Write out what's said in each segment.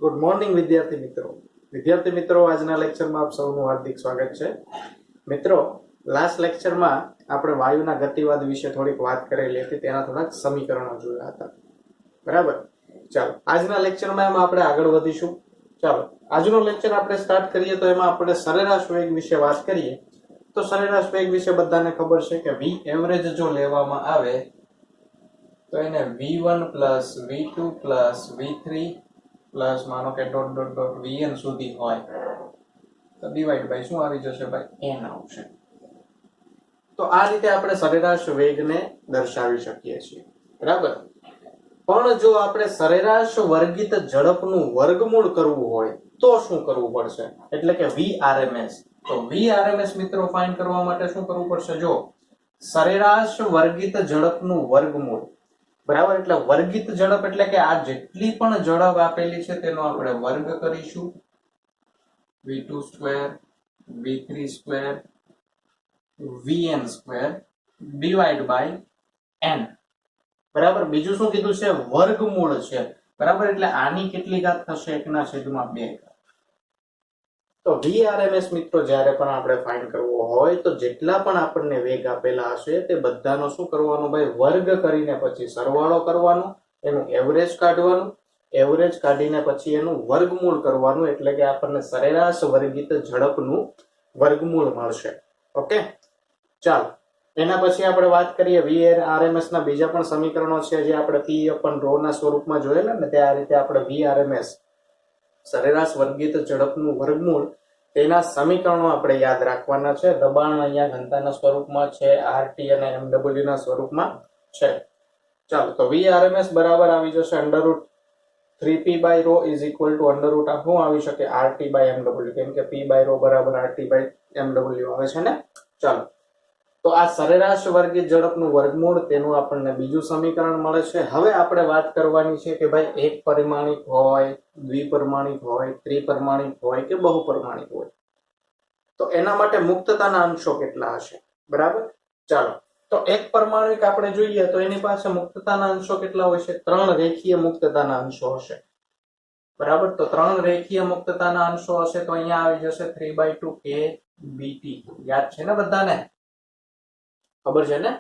Good morning વિદ્યાર્થી મિત્રો આજના લેક્ચરમાં આપ સૌનું હાર્દિક સ્વાગત છે. મિત્રો, લાસ્ટ લેક્ચરમાં આપણે વાયુના ગતિવાદ વિશે થોડીક વાત કરેલી હતી, તેના થોડાક સમીકરણો જોયા હતા. બરાબર, ચાલો આજના લેક્ચરમાં આપણે આગળ વધીશું. ચાલો આજનો લેક્ચર આપણે સ્ટાર્ટ કરીએ તો એમાં આપણે સરેરાશ વેગ વિશે વાત કરીએ. તો સરેરાશ વેગ વિશે બધાને ખબર છે કે v એવરેજ જો લેવામાં આવે તો એને v1 plus v2 plus v3 plus માનો કે ડોટ ડોટ ડોટ vn સુધી હોય તો ડિવાઈડ બાય શું આવી જશે ભાઈ n આવશે. તો આ રીતે આપણે સરેરાશ વેગને દર્શાવી શકીએ છીએ. બરાબર, પણ જો આપણે સરેરાશ વર્ગિત ઝડપનું વર્ગમૂળ કરવું હોય તો શું કરવું પડશે, એટલે કે vrms. તો vrms મિત્રો ફાઇન્ડ કરવા માટે શું કરવું પડશે? જો સરેરાશ વર્ગિત ઝડપનું વર્ગમૂળ, બરાબર, એટલે વર્ગિત ઝડપ એટલે કે આ જેટલી પણ ઝડપ આપેલી છે તેનો આપણે વર્ગ કરીશું. v2 square, v3 square, vn square divide by n. બરાબર, બીજું શું કીધું છે? વર્ગમૂળ છે. બરાબર, એટલે આની કેટલી ઘાત થશે? 1/2. તો vrms મિત્રો જ્યારે પણ આપણે ફાઇન્ડ કરવો હોય તો જેટલા પણ આપણને વેગ આપેલા હશે તે બધાનો શું કરવાનું ભાઈ? વર્ગ કરીને પછી સરવાળો કરવાનો, એનું એવરેજ કાઢવાનું, એવરેજ કાઢીને પછી એનું વર્ગમૂળ કરવાનું, એટલે કે આપણને સરેરાશ વર્ગિત ઝડપનું વર્ગમૂળ મળશે. ઓકે, ચાલો એના પછી આપણે વાત કરીએ vrms ના બીજા પણ સમીકરણો છે જે આપણે p/ρ ના સ્વરૂપમાં જોયેલા ને, તે આ રીતે આપણે vrms સરેરાશ વર્ગિત ઝડપનું વર્ગમૂળ તેના સમીકરણો આપણે યાદ રાખવાના છે. દબાણ અહીંયા ઘનતાના સ્વરૂપમાં છે, rt અને mw ના સ્વરૂપમાં છે. ચાલો, તો vrms બરાબર આવી જશે √3p/ρ ઇઝ ઇક્વલ ટુ √ શું આવી શકે? rt/mw, કેમ કે p/ρ બરાબર rt/mw આવે છે ને. ચાલો, તો આ સરેરાશ વર્ગિત ઝડપનું વર્ગમૂળ તેનું આપણને બીજું સમીકરણ મળે છે. હવે આપણે વાત કરવાની છે કે ભાઈ એક પરિમાણિક હોય, દ્વિપરિમાણિક હોય, ત્રિપરિમાણિક હોય કે બહુપરિમાણિક હોય તો એના માટે મુક્તતાના અંશો કેટલા હશે? બરાબર, ચાલો તો એક પરિમાણિક આપણે જોઈએ તો એની પાસે મુક્તતાના અંશો કેટલા હોય છે? 3 રેખીય મુક્તતાના અંશો હશે. બરાબર, તો 3 રેખીય મુક્તતાના અંશો હશે તો અહીંયા આવી જશે 3/2 k bt. યાદ છે ને બધાને? ખબર છે ને?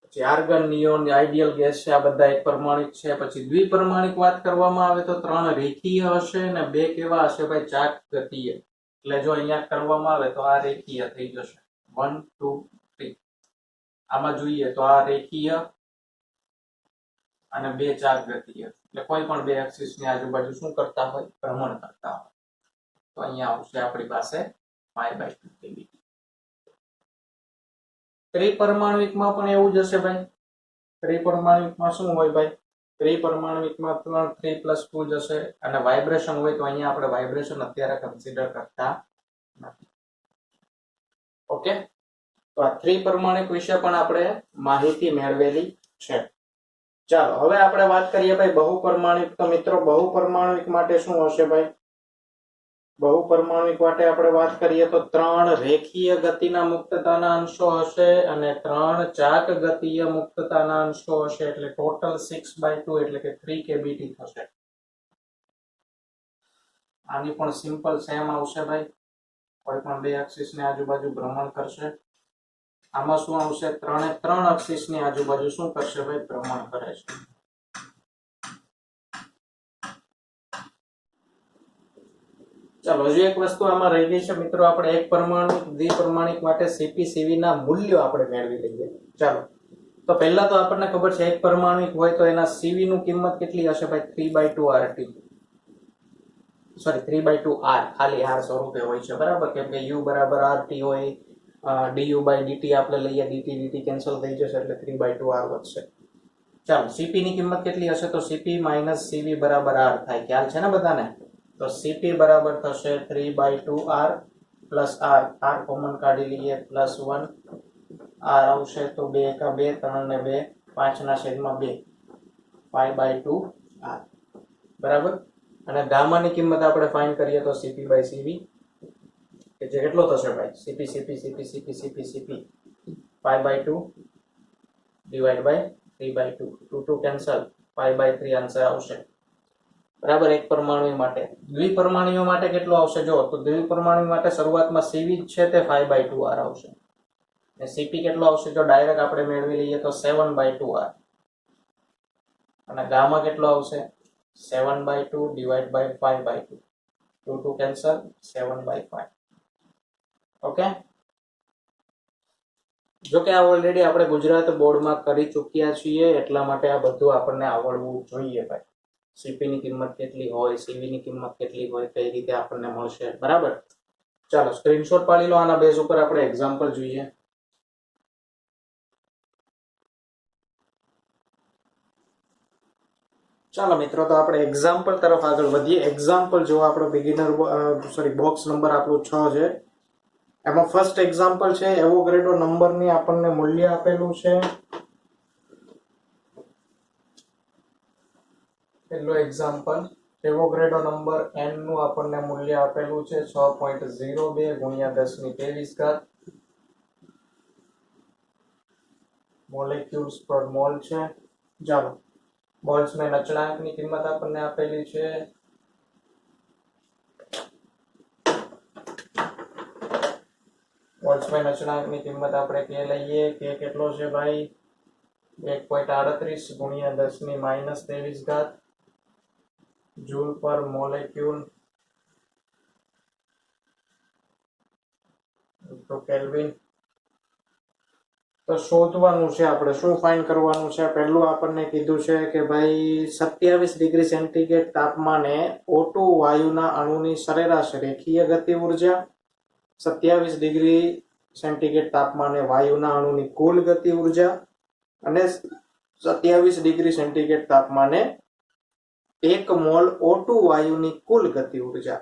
પછી આર્ગન, નિયોન, આઈડિયલ ગેસ છે, આ બધા એક પરિમાણિક છે. પછી દ્વિપરિમાણિક વાત કરવામાં આવે તો 3 રેખીય હશે ને 2 કેવા હશે ભાઈ? ચાક ગતિય. એટલે જો અહીંયા કરવામાં આવે તો આ રેખીય થઈ જશે 1 2 3. આમાં જોઈએ તો આ રેખીય અને 2 ચાક ગતિય, એટલે કોઈ પણ 2 એક્સિસ ની આજુબાજુ શું કરતા હોય? ભ્રમણ કરતા હોય. તો અહીંયા આવશે આપણી પાસે π/2 kbt. ત્રિપરિમાણિકમાં પણ એવું જ હશે ભાઈ. ત્રિપરિમાણિકમાં શું હોય ભાઈ? ત્રિપરિમાણિકમાં 3 + 2 જશે અને વાઇબ્રેશન હોય તો અહીંયા આપણે વાઇબ્રેશન અત્યારે કન્સિડર કરતા નથી. ઓકે, તો આ ત્રિપરિમાણિક વિશે પણ આપણે માહિતી મેળવેલી છે. ચાલો હવે આપણે વાત કરીએ ભાઈ બહુપરિમાણિક. તો મિત્રો બહુપરિમાણિક માટે શું હશે ભાઈ? બહુપરિમાણિક માટે આપણે વાત કરીએ તો 3 રેખીય ગતિના મુક્તતાના અંશો હશે અને 3 ચાક ગતિય મુક્તતાના અંશો હશે, એટલે ટોટલ 6/2 એટલે કે 3 kbt થશે. આની પણ સિમ્પલ સેમ આવશે ભાઈ. કોઈ પણ 2 એક્સિસ ની આજુબાજુ ભ્રમણ કરશે. આમાં શું આવશે? 3 એક્સિસ ની આજુબાજુ શું કરશે ભાઈ? ભ્રમણ કરે છે. ચાલો હજુ એક વસ્તુ આમાં રહી ગઈ છે મિત્રો, આપણે એક પરિમાણિક દ્વિપરિમાણિક માટે સીપી સીવી ના મૂલ્યો આપણે મેળવી લઈએ. ચાલો, તો પહેલા તો આપણને ખબર છે એક પરિમાણિક હોય તો એના સીવી નું કિંમત કેટલી હશે ભાઈ? 3/2 rt, સોરી 3/2 r, ખાલી r સ્વરૂપે હોય છે. બરાબર, કેમ કે u બરાબર rt હોય, du/dt આપણે લઈએ, dt કેન્સલ થઈ જશે એટલે 3/2 r વધશે. ચાલો, સીપી ની કિંમત કેટલી હશે? તો સીપી - સીવી બરાબર r થાય. ખ્યાલ છે ને બધાને? તો cp બરાબર થશે 3/2 r plus r, r common કાઢી લઈએ, +1 r આવશે તો 2 × 2 3 ને 2 5/2 π/2 r. બરાબર, અને ગામા ની કિંમત આપણે ફાઇન્ડ કરીએ તો cp/cv કે જે કેટલો થશે ભાઈ? cp π/2 ડિવાઈડ બાય 3/2, 2 2 કેન્સલ, π/3 આન્સર આવશે. બરાબર, એક પરમાણુ માટે. દ્વિપરમાણુઓ માટે કેટલો આવશે જો, તો દ્વિપરમાણુ માટે શરૂઆતમાં સીવી જ છે તે 5/2r આવશે, અને સીપી કેટલો આવશે જો ડાયરેક્ટ આપણે મેળવી લઈએ તો 7/2r, અને ગામા કેટલો આવશે 7/2 ડિવાઈડ બાય 5/2, 2 2 કેન્સલ, 7/5. ઓકે, જો કે આ ઓલરેડી આપણે ગુજરાત બોર્ડમાં કરી ચૂક્યા છીએ, એટલા માટે આ બધું આપણને આવડવું જોઈએ ભાઈ. સીપી ની કિંમત કેટલી હોય, સીવી ની કિંમત કેટલી હોય, કઈ રીતે આપણને મળશે, બરાબર. ચાલો સ્ક્રીનશોટ પાડી લો, આના બેઝ ઉપર આપણે એક્ઝામ્પલ જોઈએ. ચાલો મિત્રો, તો આપણે એક્ઝામ્પલ તરફ આગળ વધીએ. એક્ઝામ્પલ જો આપણો બિગિનર બોક્સ નંબર આપણું 6 છે. એમાં ફર્સ્ટ એક્ઝામ્પલ છે એવોગ્રેડો નંબરની આપણને મૂલ્ય આપેલું છે. પહેલું એક્ઝામ્પલ, એવોગ્રેડો નંબર n નું આપણને મૂલ્ય આપેલું છે 6.02 ગુણ્યા 10⁻23 મોલેક્યુલ્સ પર મોલ છે. ચાલો બોલ્ટ્ઝમેન અચળાંકની કિંમત આપણને આપેલી છે બોલ્ટ્ઝમેન અચળાંકની કિંમત આપણે કે લઈએ કે કેટલો છે ભાઈ 1.38 ગુણ્યા 10⁻23 જૂલ પર મોલેક્યુલ તો કેલ્વિન. તો શોધવાનું છે આપણે, શું ફાઇન્ડ કરવાનું છે. પહેલું આપણને કીધું છે કે ભાઈ 27 ડિગ્રી સેન્ટીગ્રેડ તાપમાને O2 વાયુના અણુની સરેરાશ રેખીય ગતિ ઉર્જા, 27 ડિગ્રી સેન્ટીગ્રેડ તાપમાને વાયુના અણુની કુલ ગતિ ઉર્જા, અને 27 ડિગ્રી સેન્ટીગ્રેડ તાપમાને 1 મોલ O2 વાયુની કુલ ગતિ ઉર્જા.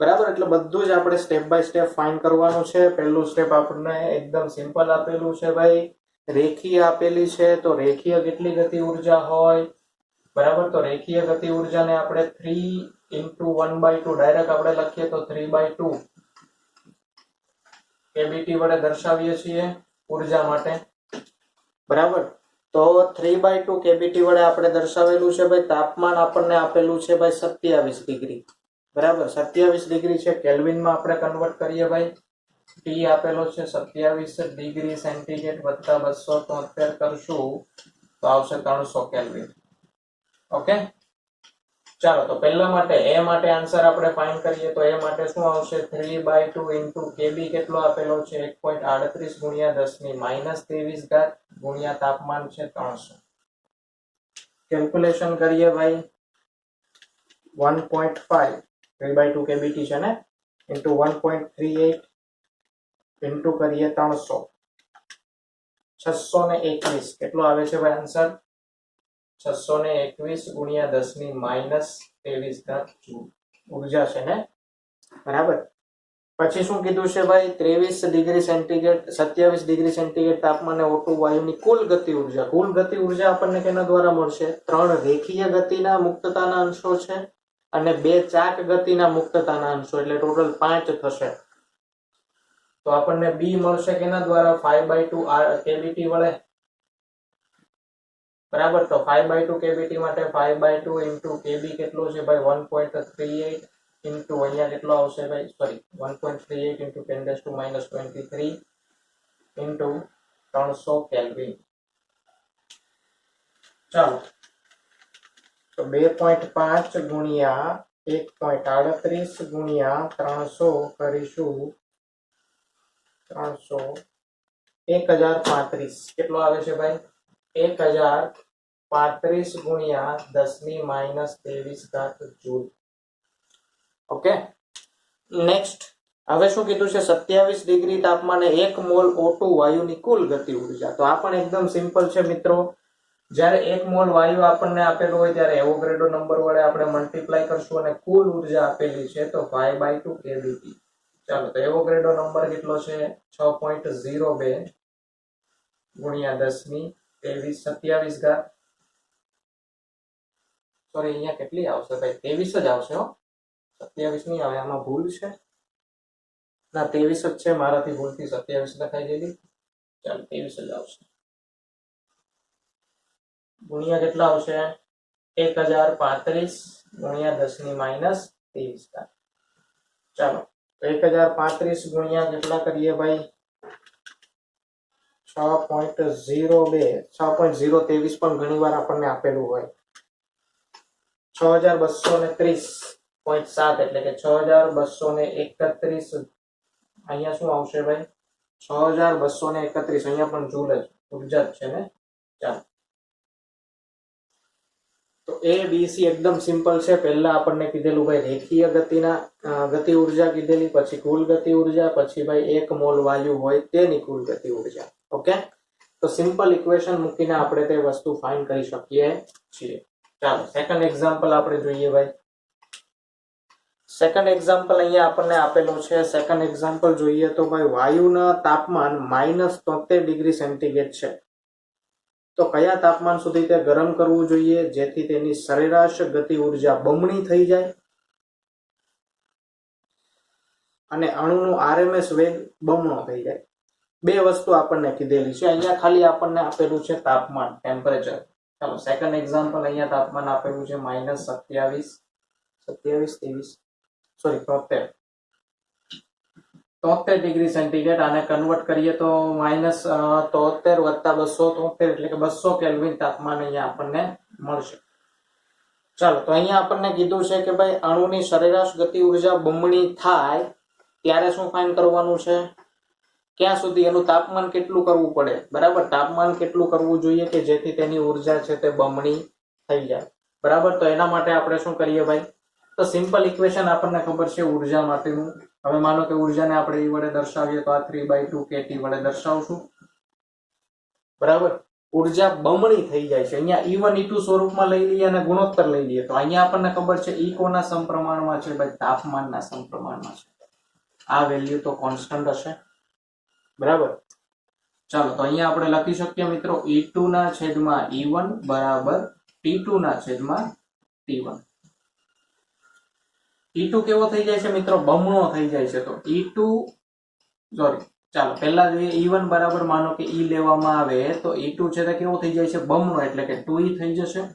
બરાબર, એટલે બધું જ આપણે સ્ટેપ બાય સ્ટેપ ફાઇન્ડ કરવાનું છે. પહેલું સ્ટેપ આપણને એકદમ સિમ્પલ આપેલું છે ભાઈ, રેખીય આપેલી છે, તો રેખીય કેટલી ગતિ ઉર્જા હોય, બરાબર. તો રેખીય ગતિ ઉર્જાને આપણે 3 × 1/2 ડાયરેક્ટ આપણે લખીએ તો 3/2 કેબીટી વડે દર્શાવીએ છીએ ઉર્જા માટે, બરાબર. તો 3/2 કેબીટી વડે આપણે દર્શાવેલું છે ભાઈ. તાપમાન આપણને આપેલું છે ભાઈ 27 ડિગ્રી, બરાબર. 27 ડિગ્રી છે, કેલ્વિનમાં આપણે કન્વર્ટ કરીએ ભાઈ. ટી આપેલો છે 27 ડિગ્રી સેન્ટીગ્રેડ વત્તા 273 કરશું તો આવશે 300 કેલ્વિન. ઓકે, ચાલો તો પહેલા માટે એ માટે આન્સર આપણે ફાઇન્ડ કરીએ તો એ માટે શું આવશે 3/2 * કેબી કેટલો આપેલો છે 1.38 ગુણ્યા 10⁻23 ગુણ્યા તાપમાન છે 300. કેલ્ક્યુલેશન કરીએ ભાઈ. 1.5 3/2 કેબીટી છે ને, ઇન્ટુ 1.38 ઇન્ટુ કરીએ 300, 621 કેટલો આવે છે ભાઈ આન્સર 621 ગુણ્યા 10⁻23 જૂલ ઉર્જા છે ને, બરાબર. પછી શું કીધું છે ભાઈ 23 ડિગ્રી સેન્ટીગ્રેડ 27 ડિગ્રી સેન્ટીગ્રેડ તાપમાને O2 વાયુની કુલ ગતિ ઉર્જા. કુલ ગતિ ઉર્જા આપણને કેના દ્વારા મળશે, 3 રેખીય ગતિના મુક્તતાના અંશો છે અને 2 ચાક ગતિના મુક્તતાના અંશો, એટલે ટોટલ 5 થશે. તો આપણને બી મળશે કેના દ્વારા 5/2 કેબીટી વડે, બરાબર. તો 5/2 કેબીટી માટે 5/2 ઇન્ટુ કેબી કેટલો છે ભાઈ 1.38 ઇન્ટુ અહીંયા કેટલો આવશે ભાઈ, સોરી 1.38 ઇન્ટુ 10⁻23 ઇન્ટુ 300 કેલ્વિન. ચાલો તો 2.5 ગુણ્યા 1.38 ગુણ્યા 300 કરીશું 300 1035 કેટલો આવે છે ભાઈ 1035 ગુણ્યા 10⁻23 જૂલ. ઓકે, નેક્સ્ટ હવે શું કીધું છે 27 ડિગ્રી તાપમાને 1 મોલ O2 વાયુની કુલ ગતિ ઉર્જા. તો આ પણ એકદમ સિમ્પલ છે મિત્રો. જ્યારે 1 મોલ વાયુ આપણને આપેલો હોય ત્યારે એવોગ્રેડો નંબર વડે આપણે મલ્ટીપ્લાય કરશું અને કુલ ઉર્જા આપેલી છે તો 5/2 કેબીટી. ચાલો તો એવોગ્રેડો નંબર કેટલો છે 6.02 ગુણ્યા 10⁻23 સોરી અહીંયા કેટલી આવશે ભાઈ 23 જ આવશે હો, 27 નહીં આવે, આમાં ભૂલ છે ના 23 જ છે, મારાથી ભૂલથી 27 લખાઈ ગયેલી. ચાલો 23 જ આવશે. ગુણ્યા કેટલા આવશે 1035 ગુણ્યા 10⁻23 ચાલો 1035 ગુણ્યા કેટલા કરીએ ભાઈ 6.02 6.023 પણ ઘણી વાર આપણને આપેલું હોય 6230.7 એટલે કે 6231 અહીંયા શું આવશે ભાઈ 6231 અહીંયા પણ જૂલ જ ઉર્જા જ છે ને ચાલો તો એ બી સી એકદમ સિમ્પલ છે પહેલા આપણને કીધેલું ભાઈ રેખીય ગતિના ગતિ ઉર્જા કીધેલી પછી કુલ ગતિ ઉર્જા પછી ભાઈ 1 મોલ વાયુ હોય તેની કુલ ગતિ ઉર્જા ઓકે તો સિમ્પલ ઇક્વેશન મૂકીને આપણે તે વસ્તુ ફાઇન્ડ કરી શકીએ છીએ ચાલો સેકન્ડ એક્ઝામ્પલ આપણે જોઈએ ભાઈ સેકન્ડ એક્ઝામ્પલ અહીંયા આપણને આપેલું છે સેકન્ડ એક્ઝામ્પલ જોઈએ તો ભાઈ વાયુના તાપમાન -73 ડિગ્રી સેન્ટીગ્રેડ છે તો કયા તાપમાન સુધી તે ગરમ કરવું જોઈએ જેથી તેની સરેરાશ ગતિ ઉર્જા બમણી થઈ જાય અને અણુનો આરએમએસ વેગ બમણો થઈ જાય બે વસ્તુ આપણને કીધેલી છે અહીંયા ખાલી આપણને આપેલું છે તાપમાન ટેમ્પરેચર ચાલો સેકન્ડ એક્ઝામ્પલ અહીંયા તાપમાન આપેલું છે -73 ડિગ્રી સેન્ટીગ્રેડ આને કન્વર્ટ કરીએ તો -73 + 273 એટલે કે 200 કેલ્વિન તાપમાન અહીંયા આપણને મળશે ચાલો તો અહીંયા આપણને કીધું છે કે ભાઈ અણુની સરેરાશ ગતિ ઉર્જા બમણી થાય ત્યારે શું ફાઇન્ડ કરવાનું છે ક્યાં સુધી એનું તાપમાન કેટલું કરવું પડે બરાબર તાપમાન કેટલું કરવું જોઈએ કે જેથી તેની ઉર્જા છે તે બમણી થઈ જાય બરાબર તો એના માટે આપણે શું કરીએ ભાઈ તો સિમ્પલ ઇક્વેશન આપણને ખબર છે ઉર્જા માટેનું હવે માનો કે ઉર્જાને આપણે E વડે દર્શાવીએ તો આ 3/2 kT વડે દર્શાવશું બરાબર ઉર્જા બમણી થઈ જાય છે અહીંયા E1 E2 સ્વરૂપમાં લઈ લઈએ અને ગુણોત્તર લઈ લઈએ તો અહીંયા આપણને ખબર છે E કોના સમપ્રમાણમાં છે ભાઈ તાપમાનના સમપ્રમાણમાં છે આ વેલ્યુ તો કોન્સ્ટન્ટ હશે બરાબર ચાલો તો અહીંયા આપણે લખી શકીએ મિત્રો E2 ના છેદમાં E1 બરાબર T2 ના છેદમાં T1 E2 કેવો થઈ જાય છે મિત્રો બમણો થઈ જાય છે તો E2 સોરી ચાલો પહેલા જોઈએ E1 બરાબર માનો કે E લેવામાં આવે તો E2 છે તે કેવો થઈ જાય છે બમણો એટલે કે 2E થઈ જશે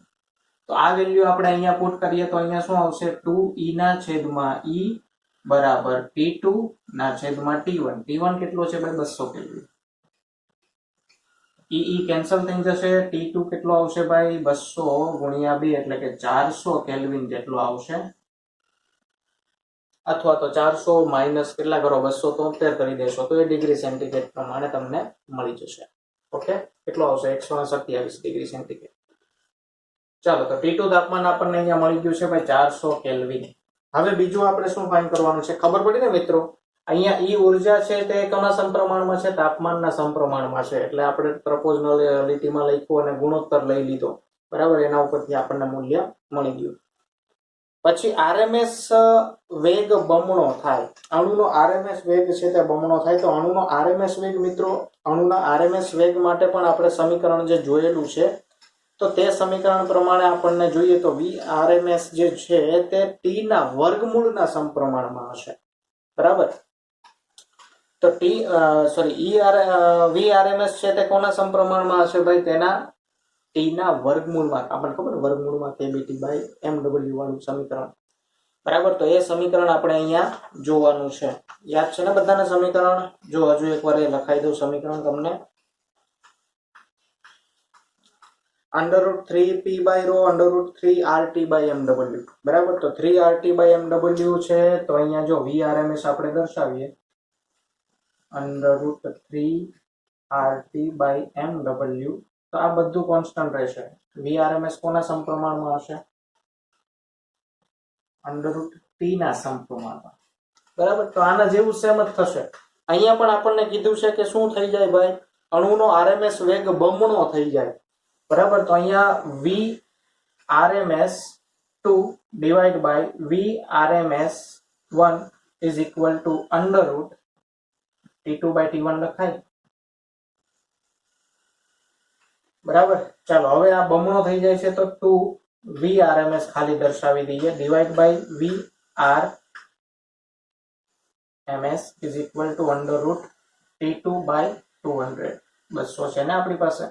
તો આ વેલ્યુ આપણે અહીંયા પુટ કરીએ તો અહીંયા શું આવશે 2E ના છેદમાં E બરાબર T2 ના છેદમાં T1 T1 કેટલો છે ભાઈ 200 કેલ્વિન E કેન્સલ થઈ જશે T2 કેટલો આવશે ભાઈ 200 ગુણ્યા 2 એટલે કે 400 કેલ્વિન જેટલો આવશે અથવા તો 400 માઇનસ કેટલા કરો 273 કરી દેશો તો એ ડિગ્રી સેન્ટીગ્રેડ પ્રમાણે તમને મળી જશે ઓકે કેટલો આવશે 127 ડિગ્રી સેન્ટીગ્રેડ ચાલો તો T2 તાપમાન આપણને અહીંયા મળી ગયું છે ભાઈ 400 કેલ્વિન હવે બીજું આપણે શું ફાઇન્ડ કરવાનું છે ખબર પડી ને મિત્રો અહીંયા E ઉર્જા છે તે કોના સમપ્રમાણમાં છે તાપમાનના સમપ્રમાણમાં છે એટલે આપણે પ્રપોઝનાલિટીમાં લખ્યું અને ગુણોત્તર લઈ લીધો બરાબર એના ઉપરથી આપણને મૂલ્ય મળી ગયું પછી આરએમએસ વેગ બમણો થાય અણુનો આરએમએસ વેગ છે તે બમણો થાય તો અણુનો આરએમએસ વેગ મિત્રો અણુના આરએમએસ વેગ માટે પણ આપણે સમીકરણ જે જોયેલું છે તો તે સમીકરણ પ્રમાણે આપણને જોઈએ તો Vrms જે છે તે t ના વર્ગમૂળના સમપ્રમાણમાં હશે બરાબર તો Vrms છે તે કોના સમપ્રમાણમાં હશે ભાઈ તેના t ના વર્ગમૂળમાં આપણને ખબર વર્ગમૂળમાં kBT/mw વાળું સમીકરણ બરાબર તો એ સમીકરણ આપણે અહીંયા જોવાનું છે યાદ છે ને બધાને સમીકરણ જો હજુ એકવાર એ લખાઈ દઉં સમીકરણ તમને √3p/ρ√3RT/mw બરાબર તો 3RT/mw છે તો અહીંયા જો Vrms આપણે દર્શાવીએ √3RT/mw તો આ બધું કોન્સ્ટન્ટ રહેશે Vrms કોના સમપ્રમાણમાં હશે √t ના સમપ્રમાણમાં બરાબર તો આના જેવું સેમ જ થશે અહીંયા પણ આપણને કીધું છે કે શું થઈ જાય ભાઈ અણુનો આરએમએસ વેગ બમણો થઈ જાય બરાબર તો અહીંયા Vrms2 divide by Vrms1 is equal to √T2/T1 લખાય બરાબર ચાલો હવે આ બમણો થઈ જાય છે તો 2 Vrms ખાલી દર્શાવી દઈએ divide by Vrms is equal to √T2/200 200 છે ને આપણી પાસે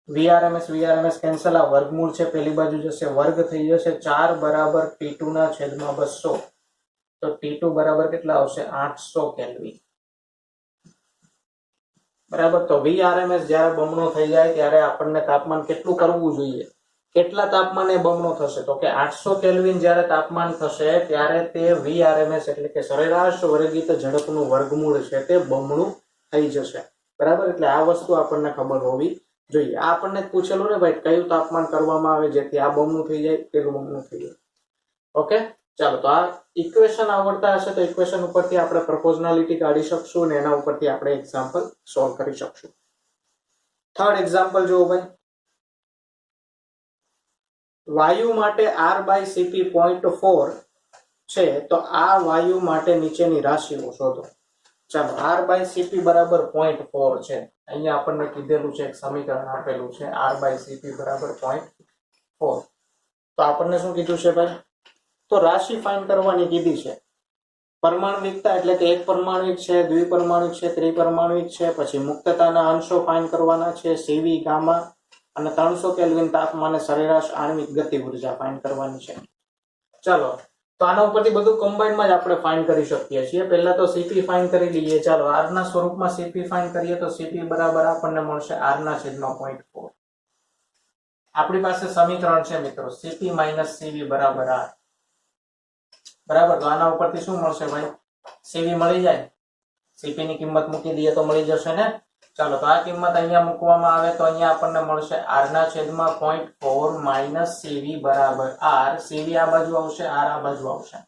વીઆરએમએસ કેન્સલ, આ વર્ગમૂળ છે પેલી બાજુ જશે, વર્ગ થઈ જશે 4 બરાબર T2 ના છેદમાં 200. તો T2 બરાબર કેટલા આવશે? 800 કેલ્વિન. બરાબર. તો વીઆરએમએસ જ્યારે બમણો થઈ જાય ત્યારે આપણને તાપમાન કેટલું કરવું જોઈએ? કેટલા તાપમાને બમણો થશે? તો કે 800 કેલ્વિન જ્યારે તાપમાન થશે ત્યારે તે વીઆરએમએસ એટલે કે સરેરાશ વર્ગિત ઝડપનું વર્ગમૂળ છે તે બમણું થઈ જશે. બરાબર. એટલે આ વસ્તુ આપણને ખબર હોવી જોઈએ. આ આપણને પૂછેલું ને ભાઈ કયું તાપમાન કરવામાં આવે જેથી આ બમણું થઈ જાય, પેલું બમણું થઈ જાય. ઓકે, ચાલો. તો આ ઇક્વેશન આવડતા હશે તો ઇક્વેશન ઉપરથી આપણે પ્રોપોઝનાલિટી કાઢી શકશું અને એના ઉપરથી આપણે એક્ઝામ્પલ સોલ્વ કરી શકશું. થર્ડ એક્ઝામ્પલ જુઓ ભાઈ. વાયુ માટે R/Cp 0.4 છે તો આ વાયુ માટે નીચેની રાશિઓ શોધો. ચાલો, R/Cp બરાબર 0.4 છે. અહીંયા આપણને કીધેલું છે, એક સમીકરણ આપેલું છે R/Cp બરાબર 0.4. તો આપણને શું કીધું છે ભાઈ? તો રાશિ ફાઇન્ડ કરવાની કીધી છે. પરમાણવિકતા એટલે કે એક પરમાણુિક છે, દ્વિપરમાણુિક છે, ત્રિપરમાણુિક છે, પછી મુક્તતાના અંશો ફાઇન્ડ કરવાના છે, સીવી, ગામા અને 300 કેલ્વિન તાપમાને સરેરાશ આણ્વિક ગતિ ઉર્જા ફાઇન્ડ કરવાની છે. ચાલો, તો આના ઉપરથી બધું કમ્બાઈનમાં જ આપણે ફાઇન્ડ કરી શકીએ છીએ. પહેલા તો Cp ફાઇન્ડ કરી લઈએ. ચાલો, R ના સ્વરૂપમાં Cp ફાઇન્ડ કરીએ તો Cp બરાબર આપણને મળશે R ના છેદમાં 0.4. આપણી પાસે સમીકરણ છે મિત્રો Cp - Cv બરાબર R. બરાબર. તો આના ઉપરથી શું મળશે ભાઈ? Cv મળી જાય. Cp ની કિંમત મૂકી દઈએ તો મળી જશે ને. ચાલો, તો આ કિંમત અહીંયા મૂકવામાં આવે તો અહીંયા આપણને મળશે R ના છેદમાં 0.4 - Cv બરાબર R. Cv આ બાજુ આવશે, R આ બાજુ આવશે.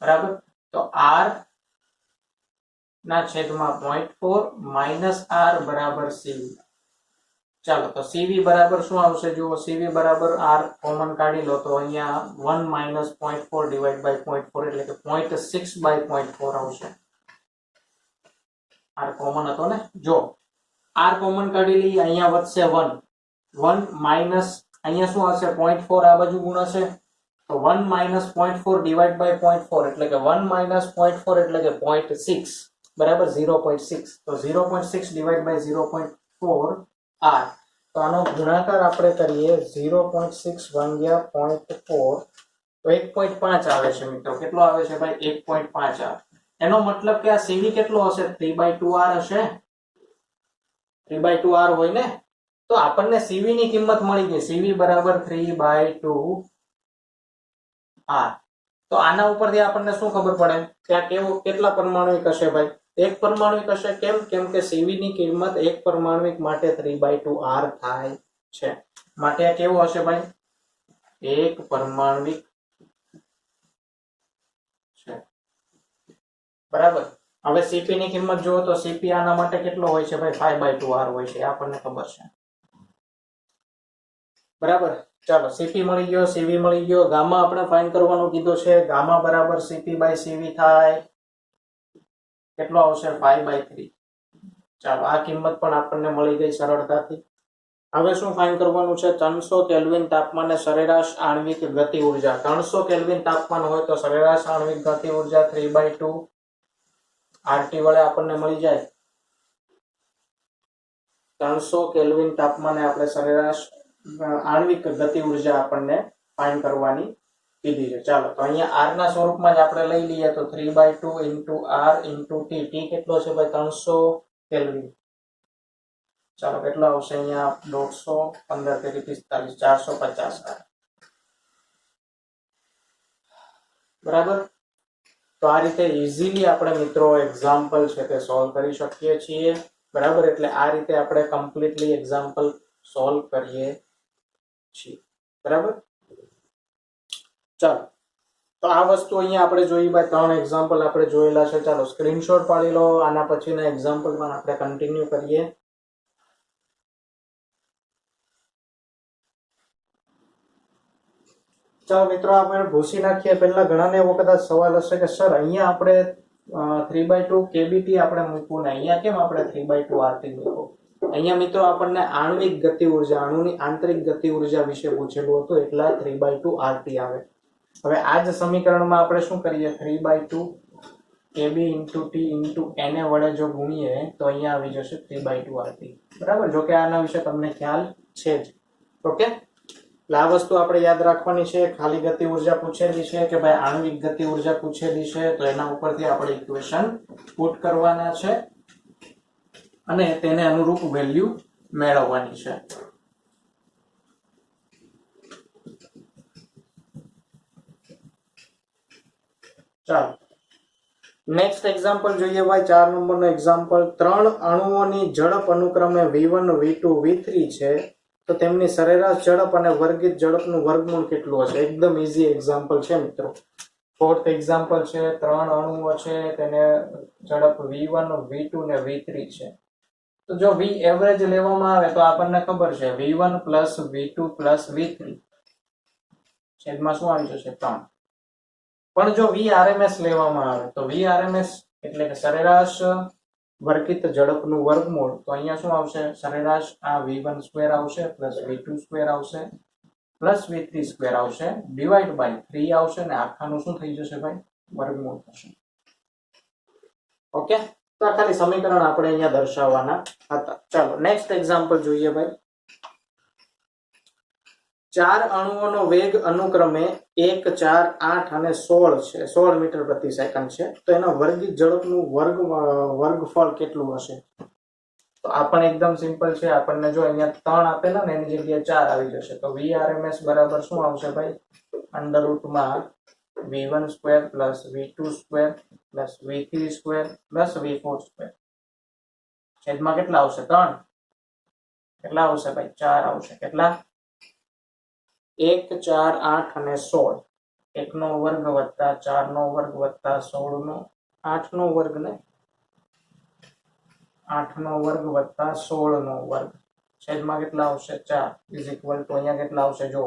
બરાબર. તો R ના છેદમાં 0.4 - R બરાબર Cv. ચાલો, તો Cv બરાબર શું આવશે? જુઓ, Cv બરાબર R કોમન કાઢી લો તો અહીંયા 1 - 0.4 ડિવાઇડ બાય 0.4 એટલે કે 0.6/0.4 આવશે. R કોમન હતો ને. જો R કોમન કાઢી લઈએ, અહીંયા વધશે 1 માઇનસ અહીંયા શું હશે? 0.4 આ બાજુ ગુણશે તો 1 - 0.4 ડિવાઇડ બાય 0.4 એટલે કે 1 - 0.4 એટલે કે 0.6 બરાબર 0.6. તો 0.6 ડિવાઇડ બાય 0.4 R. તો આનો ગુણાકાર આપણે કરીએ 0.6 ભાગ્યા 0.4 તો 1.5 આવે છે મિત્રો. કેટલો આવે છે ભાઈ? 1.5 આવે. એનો મતલબ કે આ Cv કેટલો હશે? 3/2R હશે. 3/2R હોય ને. તો આપણને Cv ની કિંમત મળી ગઈ. Cv બરાબર 3/2R. તો આના ઉપરથી આપણને શું ખબર પડે કે આ કેટલા પરમાણુિક હશે ભાઈ? એક પરમાણુિક હશે. કેમ કે Cv ની કિંમત એક પરમાણુિક માટે 3/2R થાય છે. માટે આ કેવું હશે ભાઈ? એક પરમાણુિક છે. બરાબર. હવે Cp ની કિંમત જુઓ તો Cp આના માટે કેટલો હોય છે ભાઈ? 5/2R હોય છે. આપણને ખબર છે. બરાબર. ચાલો, Cp મળી ગયો, Cv મળી ગયો. ગામા આપણે ફાઇન્ડ કરવાનું કીધું છે. ગામા બરાબર Cp/Cv થાય. કેટલો આવશે? 5/3. ચાલો, આ કિંમત પણ આપણને મળી ગઈ સરળતાથી. હવે શું ફાઇન્ડ કરવાનું છે? 300 કેલ્વિન તાપમાને સરેરાશ આણ્વિક ગતિ ઉર્જા. 300 કેલ્વિન તાપમાન હોય તો સરેરાશ આણ્વિક ગતિ ઉર્જા 3/2 RT વડે આપણને મળી જાય. 300 કેલ્વિન તાપમાને આપણે સરેરાશ આણ્વિક ગતિ ઉર્જા આપણને ફાઇન્ડ કરવાની કીધી છે. ચાલો, તો અહીંયા R ના સ્વરૂપમાં જ આપણે લઈ લઈએ તો 3/2 × R × T. T કેટલો છે ભાઈ? 300 કેલ્વિન. ચાલો, કેટલો આવશે અહીંયા? 150, 15, 45, 450 R. બરાબર. તો આ રીતે ઇઝીલી આપણે મિત્રો એક્ઝામ્પલ છે તે સોલ્વ કરી શકીએ છીએ. બરાબર. એટલે આ રીતે આપણે કમ્પ્લીટલી એક્ઝામ્પલ સોલ્વ કરીએ છીએ. બરાબર. ચાલો, તો આ વસ્તુ અહીંયા આપણે જોઈ ભાઈ 3 એક્ઝામ્પલ આપણે જોયેલા છે. ચાલો, સ્ક્રીનશોટ પાડી લો. આના પછીના એક્ઝામ્પલમાં આપણે કન્ટિન્યુ કરીએ. ચાલો મિત્રો, આપણે ભૂસી નાખીએ. પહેલા ઘણાને એવો કદાચ સવાલ હશે કે સર અહીંયા આપણે 3/2 kBT આપણે મૂકવું ને અહીંયા કેમ આપણે 3/2 RT મૂકવું? અહીંયા મિત્રો આપણને આણ્વિક ગતિ ઉર્જા, અણુની આંતરિક ગતિ ઉર્જા વિશે પૂછેલું હતું એટલા 3/2 RT આવે. હવે આ જ સમીકરણમાં આપણે શું કરીએ? 3/2 AB ઇન્ટુ ટી ઇન્ટુ એને વડે જો ગુણીએ તો અહીંયા આવી જશે 3/2 RT, બરાબર. જો કે આના વિશે તમને ખ્યાલ છે જ. ઓકે, એટલે આ વસ્તુ આપણે યાદ રાખવાની છે. ખાલી ગતિ ઉર્જા પૂછેલી છે કે ભાઈ આણ્વિક ગતિ ઉર્જા પૂછેલી છે, તો એના ઉપરથી આપણે ઇક્વેશન પુટ કરવાના છે અને તેને અનુરૂપ વેલ્યુ મેળવવાની છે. ચાલો નેક્સ્ટ એક્ઝામ્પલ જોઈએ ભાઈ. 4 નંબરનો એક્ઝામ્પલ. 3 અણુઓની ઝડપ અનુક્રમે v1 v2 v3 છે, તો તેમની સરેરાશ ઝડપ અને વર્ગિત ઝડપનું વર્ગમૂળ કેટલું હશે? એકદમ ઈઝી એક્ઝામ્પલ છે મિત્રો. 4th એક્ઝામ્પલ છે. 3 અણુઓ છે, તેને ઝડપ v1 v2 ને v3 છે. તો જો v એવરેજ લેવામાં આવે તો આપણને ખબર છે v1 plus v2 plus v3 છેદમાં શું આવી જશે? 3. પણ જો VRMS લેવામાં આવે તો VRMS એટલે કે સરેરાશ વર્ગિત ઝડપનું વર્ગમૂળ, તો અહીંયા શું આવશે? સરેરાશ આ v1 સ્ક્વેર આવશે પ્લસ v2 સ્ક્વેર આવશે પ્લસ v3 સ્ક્વેર આવશે ડિવાઈડ બાય 3 આવશે ને આખાનું શું થઈ જશે ભાઈ? વર્ગમૂળ થશે. ઓકે, તો આ ખાલી સમીકરણ આપણે અહીંયા દર્શાવવાના હતા. ચાલો નેક્સ્ટ એક્ઝામ્પલ જોઈએ ભાઈ. 4 અણુઓનો વેગ અનુક્રમે 1, 4, 8 અને 16 છે. 16 મીટર પ્રતિ સેકન્ડ છે. તો એના વર્ગિત ઝડપનું વર્ગફળ કેટલું હશે? તો આ પણ એકદમ સિમ્પલ છે. આપણને જો અહીંયા 3 આપેલા ને એની જગ્યાએ 4 આવી જશે. તો VRMS બરાબર શું આવશે ભાઈ? અંડર રૂટમાં v1 square plus v2 square plus v3 square plus v4 square છેદમાં કેટલા આવશે? 3. કેટલા આવશે ભાઈ? 4 આવશે. કેટલા? 1, 4, 8 અને 16. 1 નો વર્ગ વત્તા 4 નો વર્ગ વત્તા 16 નો 8 નો વર્ગ ને 8 નો વર્ગ વત્તા 16 નો વર્ગ છેદમાં કેટલા આવશે? 4 ઇઝ ઇક્વલ ટુ અહીંયા કેટલા આવશે? જો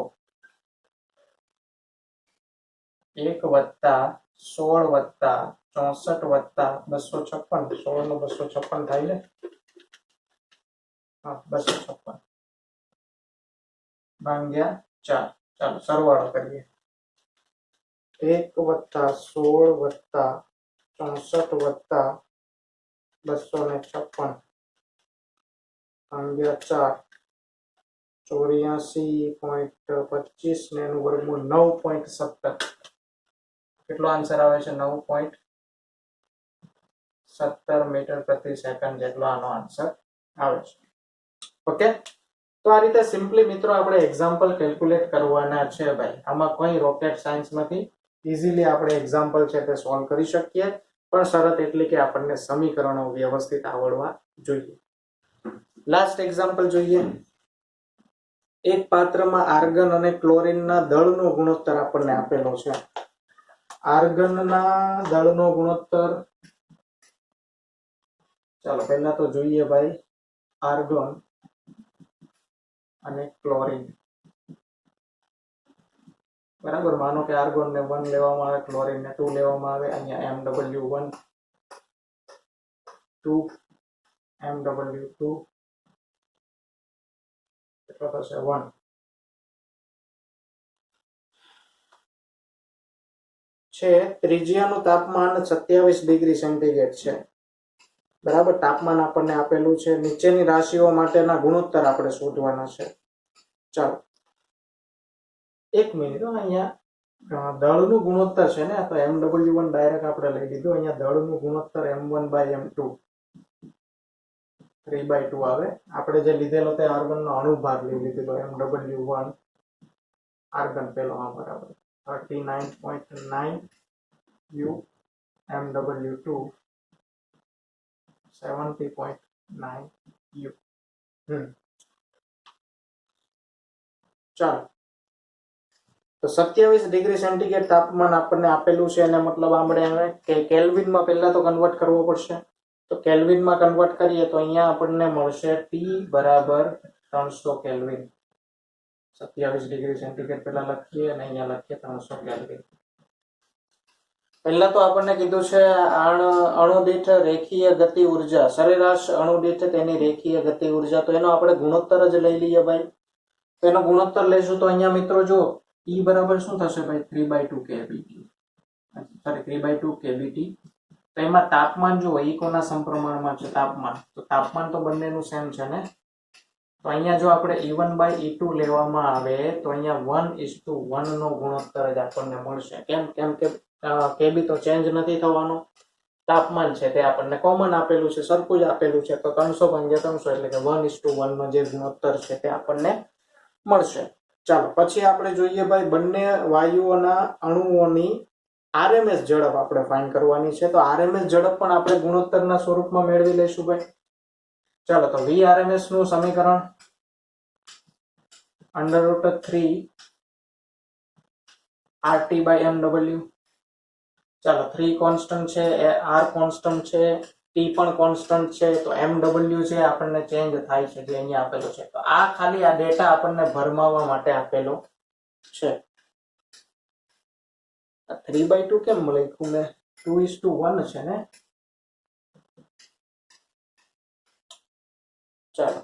1 વત્તા 16 વત્તા 64 વત્તા 256. 16 નો 256 થાય ને? હા, 256 ભાગ્યા 4. ચાલો સરવાળો કરીએ. 1 વત્તા 16 વત્તા 64 વત્તા 256 ભાગ્યા 4 84.25 ને એનું વર્ગમૂળ 9.17. કેટલો આન્સર આવે છે? 9.17 મીટર પ્રતિ સેકન્ડ જેટલો આનો આન્સર આવે છે. ઓકે, તો આ રીતે સિમ્પલી મિત્રો આપણે એક્ઝામ્પલ કેલ્ક્યુલેટ કરવાના છે ભાઈ. આમાં કોઈ રોકેટ સાયન્સ નથી. ઇઝીલી આપણે એક્ઝામ્પલ છે તે સોલ્વ કરી શકીએ, પણ શરત એટલી કે આપણને સમીકરણો વ્યવસ્થિત આવડવા જોઈએ. લાસ્ટ એક્ઝામ્પલ જોઈએ. એક પાત્રમાં આર્ગન અને ક્લોરીનના દળનો ગુણોત્તર આપણને આપેલો છે. આર્ગનના દળનો ગુણોત્તર, ચાલો પહેલા તો જોઈએ ભાઈ આર્ગન અને ક્લોરીન. બરાબર, માનો કે આર્ગોન ને 1 લેવામાં આવે, ક્લોરીન ને 2 લેવામાં આવે. અહીંયા MW1 2 MW2 કેટલો થશે? 1. છે ત્રિજ્યાનું તાપમાન 27 ડિગ્રી સેન્ટીગ્રેડ છે. બરાબર, તાપમાન આપણને આપેલું છે. નીચેની રાશિઓ માટેના ગુણોત્તર આપણે શોધવાના છે. ચાલો એક મિનિટ, અહીંયા દળનું ગુણોત્તર છે ને, તો MW1 ડાયરેક્ટ આપણે લઈ લીધું. અહીંયા દળનું ગુણોત્તર M1/M2 3/2 આવે. આપણે જે લીધેલો તે આર્ગનનો અણુભાગ લઈ લીધેલો MW1 આર્ગન પેલો. હા બરાબર, 39.9 U MW2 70.9 U. ચાલો, તો 27 ડિગ્રી સેન્ટીગ્રેડ તાપમાન આપણને આપેલું છે, અને મતલબ આપણે કે કેલ્વિનમાં પહેલા તો કન્વર્ટ કરવો પડશે. તો કેલ્વિનમાં કન્વર્ટ કરીએ તો અહીંયા આપણને મળશે T બરાબર 300 કેલ્વિન. 27 ડિગ્રી સેન્ટીગ્રેડ પહેલા લખીએ અને અહીંયા લખીએ 300 કેલ્વિન. પહેલા તો આપણને કીધું છે અણુ દીઠ રેખીય ગતિ ઉર્જા, સરેરાશ અણુ દીઠ તેની રેખીય ગતિ ઉર્જા. તો એનો આપણે ગુણોત્તર જ લઈ લઈએ ભાઈ. તો એનો ગુણોત્તર લઈશું તો અહીંયા મિત્રો જો E બરાબર શું થશે ભાઈ? 3/2 kBT. Sorry 3/2 kBT. તો તો એમાં તાપમાન જુઓ ઈ કોના સમપ્રમાણમાં છે તાપમાન, તો તાપમાન તો બંનેનું સેમ છે ને, તો અહીંયા જો આપણે E1 by E2 લેવામાં આવે તો અહીંયા 1:1 નો ગુણોત્તર જ આપણને મળશે. કેમ કે Kb તો ચેન્જ નથી થવાનો, તાપમાન છે તે આપણને કોમન આપેલું છે, સરખું જ આપેલું છે, તો 300 ભાગ્યા 300 એટલે કે 1:1 નો જે ગુણોત્તર છે તે આપણને મળશે. ચાલો પછી આપણે જોઈએ ભાઈ બંને વાયુઓના અણુઓની RMS ઝડપ આપણે ફાઇન્ડ કરવાની છે. તો RMS ઝડપ પણ આપણે ગુણોત્તરના સ્વરૂપમાં મેળવી લઈશું ભાઈ. ચાલો તો VRMS નું સમીકરણ √3 RT/MW. ચાલો 3 કોન્સ્ટન્ટ છે, R કોન્સ્ટન્ટ છે, T પણ કોન્સ્ટન્ટ છે, તો MW છે આપણને ચેન્જ થાય છે જે અહીંયા આપેલો છે. તો આ ખાલી આ ડેટા આપણને ભરમાવવા માટે આપેલો છે. 3/2 કેમ લખ્યું મેં? 2:1 છે ને. ચાલો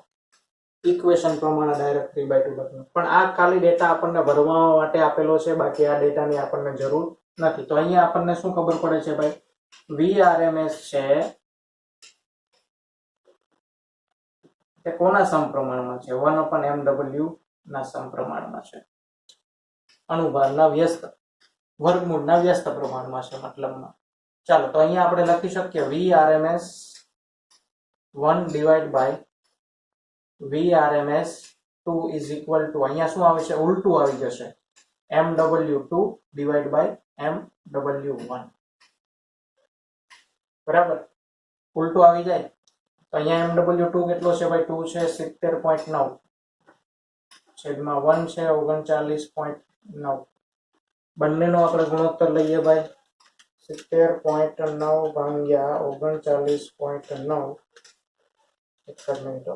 ઇક્વેશન પ્રમાણે ડાયરેક્ટ 3/2 લખવું, પણ આ ખાલી ડેટા આપણને ભરવા માટે આપેલો છે, બાકી આ ડેટાની આપણને જરૂર નથી. તો અહીંયા આપણને શું ખબર પડે છે ભાઈ? VRMS છે તે કોના સમપ્રમાણમાં છે? 1/MW ના સમપ્રમાણમાં છે. અણુભારના વ્યસ્ત વર્ગમૂળના વ્યસ્ત પ્રમાણમાં છે મતલબમાં. ચાલો તો અહીંયા આપણે લખી શકીએ VRMS 1/VRMS2 is equal to, અહીંયા શું આવે છે? ઉલટું આવી જશે, MW2/MW1. બરાબર, ઉલટું આવી જાય તો અહીંયા MW2 કેટલો છે ભાઈ? 2 છે 70.9 છેદમાં 1 છે 39.9. બંનેનો આપણે ગુણોત્તર લઈએ ભાઈ, 70.9 ભાગ્યા 39.9. એક જ મિનિટ,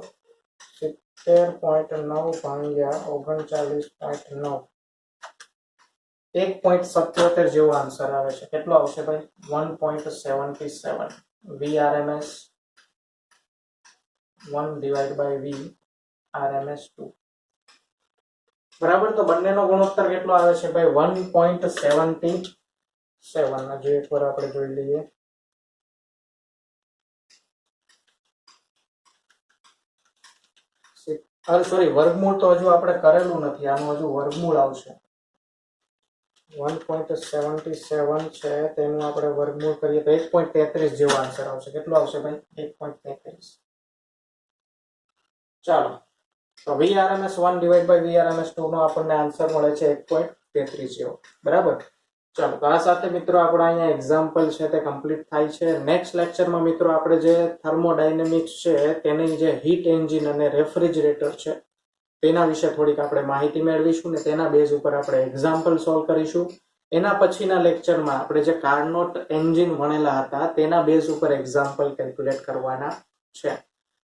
70.9 ભાગ્યા 39.9, 1.77 જેવો આન્સર આવે છે. કેટલો આવશે ભાઈ? 1.77. VRMS 1/VRMS2. બરાબર, તો બંનેનો ગુણોત્તર કેટલો આવે છે ભાઈ? 1.77. હજુ એકવાર આપણે જોઈ લઈએ. સોરી, વર્ગમૂળ તો હજુ આપણે કરેલું નથી, આનું હજુ વર્ગમૂળ આવશે. 1.77 છે તેનું આપણે વર્ગમૂળ કરીએ તો 1.33 જેવો આન્સર આવશે. કેટલો આવશે ભાઈ? 1.33. ચાલો તો VRMS 1/VRMS2 નો આપણને આન્સર મળે છે 1.33 જેવો. બરાબર, ચાલો તો આ સાથે મિત્રો આપણે અહીંયા એક્ઝામ્પલ છે તે કમ્પ્લીટ થાય છે. નેક્સ્ટ લેક્ચરમાં મિત્રો આપણે જે થર્મોડાયનેમિક્સ છે તેની જે હીટ એન્જિન અને રેફ્રિજરેટર છે તેના વિશે થોડીક આપણે માહિતી મેળવીશું ને તેના બેઝ ઉપર આપણે એક્ઝામ્પલ સોલ્વ કરીશું. એના પછીના લેક્ચરમાં આપણે જે કાર્નોટ એન્જિન ભણેલા હતા તેના બેઝ ઉપર એક્ઝામ્પલ કેલ્ક્યુલેટ કરવાના છે.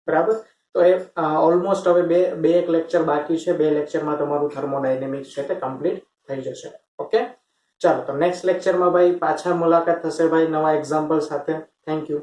બરાબર, તો એ ઓલમોસ્ટ હવે બે એક લેક્ચર બાકી છે. 2 લેક્ચરમાં તમારું થર્મોડાયનેમિક્સ છે તે કમ્પ્લીટ થઈ જશે. ઓકે, ચાલો તો નેક્સ્ટ લેક્ચરમાં ભાઈ પાછા મુલાકાત થશે ભાઈ નવા એક્ઝામ્પલ સાથે. Thank you.